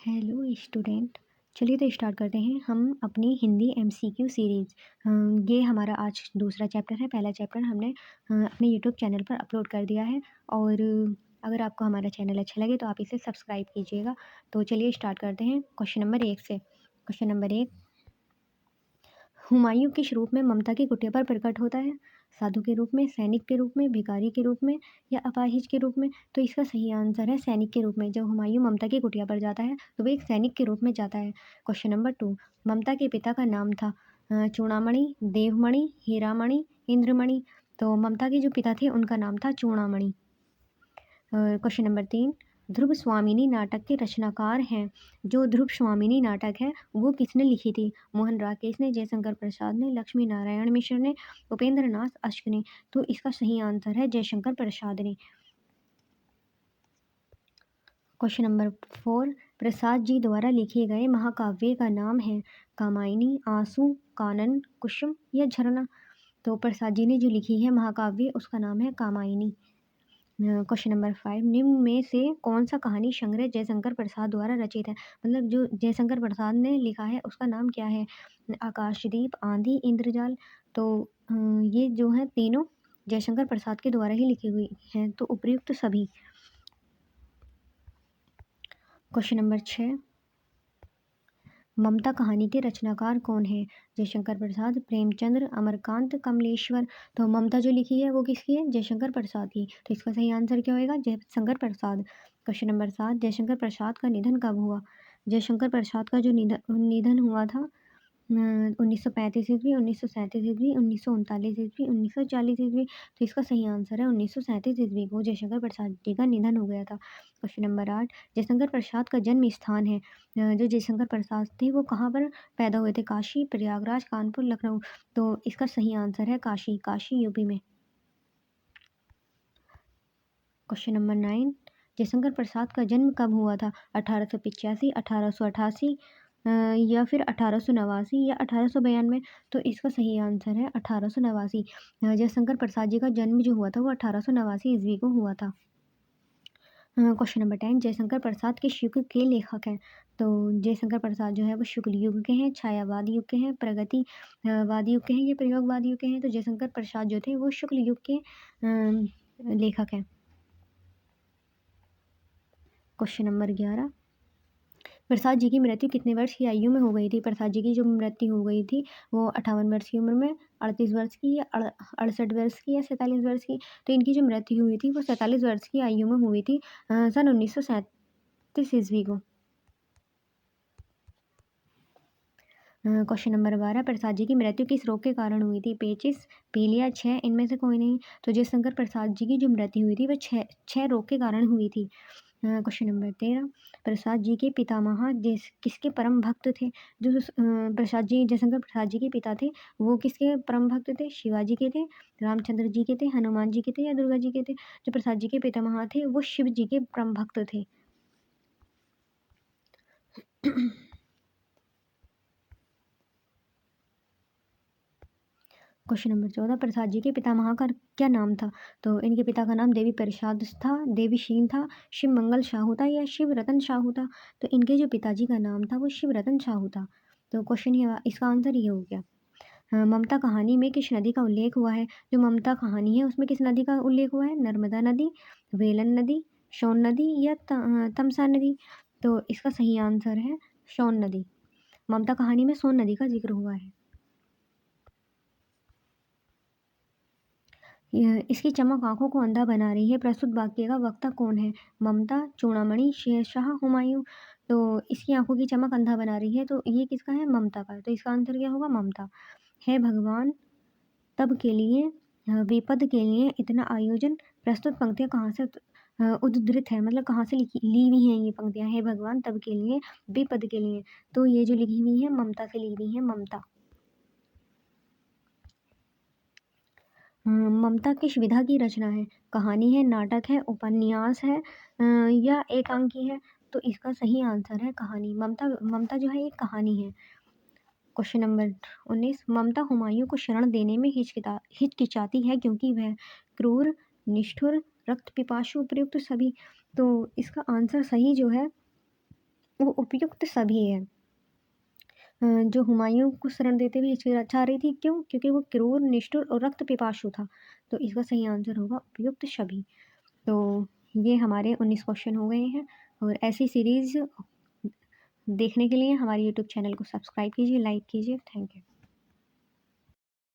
Hello student. चलिए तो start करते हैं हम अपनी हिंदी एमसीक्यू सीरीज़। ये हमारा आज दूसरा चैप्टर है। पहला चैप्टर हमने अपने यूट्यूब चैनल पर अपलोड कर दिया है। और अगर आपको हमारा चैनल अच्छा लगे तो आप इसे सब्सक्राइब कीजिएगा। तो चलिए स्टार्ट करते हैं क्वेश्चन नंबर 1 से। क्वेश्चन नंबर 1, हुमायूं किस रूप में ममता की कुटिया पर प्रकट होता है? साधु के रूप में, सैनिक के रूप में, भिखारी के रूप में या अपाहिज के रूप में? तो इसका सही आंसर है सैनिक के रूप में। जब हुमायूं ममता की कुटिया पर जाता है तो वो एक सैनिक के रूप में जाता है। क्वेश्चन नंबर 2, ममता के पिता का नाम था चूड़ामणि, देवमणि, हीरामणि, इंद्रमणि। तो ममता के जो पिता थे उनका नाम था चूड़ामणि। क्वेश्चन नंबर 3, ध्रुव स्वामिनी नाटक के रचनाकार हैं। जो ध्रुव स्वामिनी नाटक है वो किसने लिखी थी? मोहन राकेश ने, जयशंकर प्रसाद ने, लक्ष्मी नारायण मिश्र ने, उपेंद्र नाथ अश्क ने। तो इसका सही आंसर है जयशंकर प्रसाद ने। क्वेश्चन नंबर 4, प्रसाद जी द्वारा लिखे गए महाकाव्य का नाम है कामायनी, आंसू, कानन, कुसुम या झरना? तो प्रसाद जी ने जो लिखी है महाकाव्य उसका नाम है कामायनी। क्वेश्चन नंबर 5, निम्न में से कौन सा कहानी संग्रह जयशंकर प्रसाद द्वारा रचित है? मतलब जो जयशंकर प्रसाद ने लिखा है उसका नाम क्या है? आकाशदीप, आंधी, इंद्रजाल। तो ये जो है तीनों जयशंकर प्रसाद के द्वारा ही लिखी हुई हैं, तो उपयुक्त सभी। क्वेश्चन नंबर 6, ममता कहानी के रचनाकार कौन है? जयशंकर प्रसाद, प्रेमचंद्र, अमरकांत, कमलेश्वर। तो ममता जो लिखी है वो किसकी है? जयशंकर प्रसाद की। तो इसका सही आंसर क्या होएगा? जयशंकर प्रसाद। क्वेश्चन नंबर 7, जयशंकर प्रसाद का निधन कब हुआ? जयशंकर प्रसाद का जो निधन हुआ था 1935 ईस्वी, 1937 ईस्वी, 1939 ईस्वी, 1940 ईस्वी। तो इसका सही आंसर है 1937 ईस्वी को जयशंकर प्रसाद जी का निधन हो गया था। क्वेश्चन नंबर 8, जयशंकर प्रसाद का जन्म स्थान है। जो जयशंकर प्रसाद थे वो कहाँ पर पैदा हुए थे? काशी, प्रयागराज, कानपुर, लखनऊ। तो इसका सही आंसर है काशी, काशी यूपी में। क्वेश्चन नंबर 9, जयशंकर प्रसाद का जन्म कब हुआ था? 1885, 1888 या फिर 1889 या 1892? तो इसका सही आंसर है 1889। जयशंकर प्रसाद जी का जन्म जो हुआ था वो 1889 ईस्वी को हुआ था। क्वेश्चन नंबर 10, जयशंकर प्रसाद किस युग के लेखक हैं? तो जयशंकर प्रसाद जो है वो शुक्ल युग के हैं, छायावाद युग के हैं, प्रगतिवाद युग के हैं या प्रयोगवाद युग के हैं? तो जयशंकर प्रसाद जो थे वो शुक्ल युग के लेखक हैं। क्वेश्चन नंबर 11, प्रसाद जी की मृत्यु कितने वर्ष की आयु में हो गई थी? प्रसाद जी की जो मृत्यु हो गई थी वो 58 वर्ष की उम्र में, 38 वर्ष की या 68 वर्ष की या 47 वर्ष की? तो इनकी जो मृत्यु हुई थी वो 47 वर्ष की आयु में हुई थी सन 1937 ईस्वी को। क्वेश्चन नंबर 12, प्रसाद जी की मृत्यु किस रोग के कारण हुई थी? पेचिस, पीलिया, क्षय, इनमें से कोई नहीं? तो जयशंकर प्रसाद जी की जो मृत्यु हुई थी वो छः रोग के कारण हुई थी। क्वेश्चन नंबर 13, प्रसाद जी के पितामह किसके परम भक्त थे? जो प्रसाद जी, जयशंकर प्रसाद जी के पिता थे वो किसके परम भक्त थे? शिवाजी के थे, रामचंद्र जी के थे, हनुमान जी के थे या दुर्गा जी के थे? जो प्रसाद जी के पितामह थे वो शिव जी के परम भक्त थे। क्वेश्चन नंबर 14, प्रसाद जी के पितामह का क्या नाम था? तो इनके पिता का नाम देवी प्रसाद था, देवी शीन था, शिव मंगल शाहू था या शिव रतन शाहू था? तो इनके जो पिताजी का नाम था वो शिव रतन शाहू था। तो क्वेश्चन ये, इसका आंसर ये हो गया। ममता कहानी में किस नदी का उल्लेख हुआ है? जो ममता कहानी है उसमें किस नदी का उल्लेख हुआ है? नर्मदा नदी, वेलन नदी, सोन नदी या तमसा नदी? तो इसका सही आंसर है सोन नदी। ममता कहानी में सोन नदी का जिक्र हुआ है। इसकी चमक आंखों को अंधा बना रही है। प्रस्तुत वाक्य का वक्ता कौन है? ममता, चूड़ामणि, शेरशाह, हुमायूं। तो इसकी आंखों की चमक अंधा बना रही है तो ये किसका है? ममता का। तो इसका आंसर क्या होगा? ममता। है भगवान तब के लिए विपद के लिए इतना आयोजन। प्रस्तुत पंक्तियां कहाँ से उद्धृत है? मतलब कहाँ से ली हुई हैं ये पंक्तियां? है भगवान तब के लिए विपद के लिए। तो ये जो लिखी हुई है ममता से ली हुई है, ममता। ममता किस विधा की रचना है? कहानी है, नाटक है, उपन्यास है या एकांकी है? तो इसका सही आंसर है कहानी। ममता ममता जो है एक कहानी है। क्वेश्चन नंबर 19, ममता हुमायूं को शरण देने में हिचकिचाती है क्योंकि वह क्रूर, निष्ठुर, रक्त पिपासु, उपयुक्त सभी। तो इसका आंसर सही जो है वो उपयुक्त सभी है। जो हुमायूँ को शरण देते हुए हिचकिचा रही थी, क्यों? क्योंकि वो क्रूर, निष्ठुर और रक्त पिपासु था। तो इसका सही आंसर होगा उपयुक्त सभी। तो ये हमारे 19 क्वेश्चन हो गए हैं और ऐसी सीरीज़ देखने के लिए हमारे यूट्यूब चैनल को सब्सक्राइब कीजिए, लाइक कीजिए। Thank you.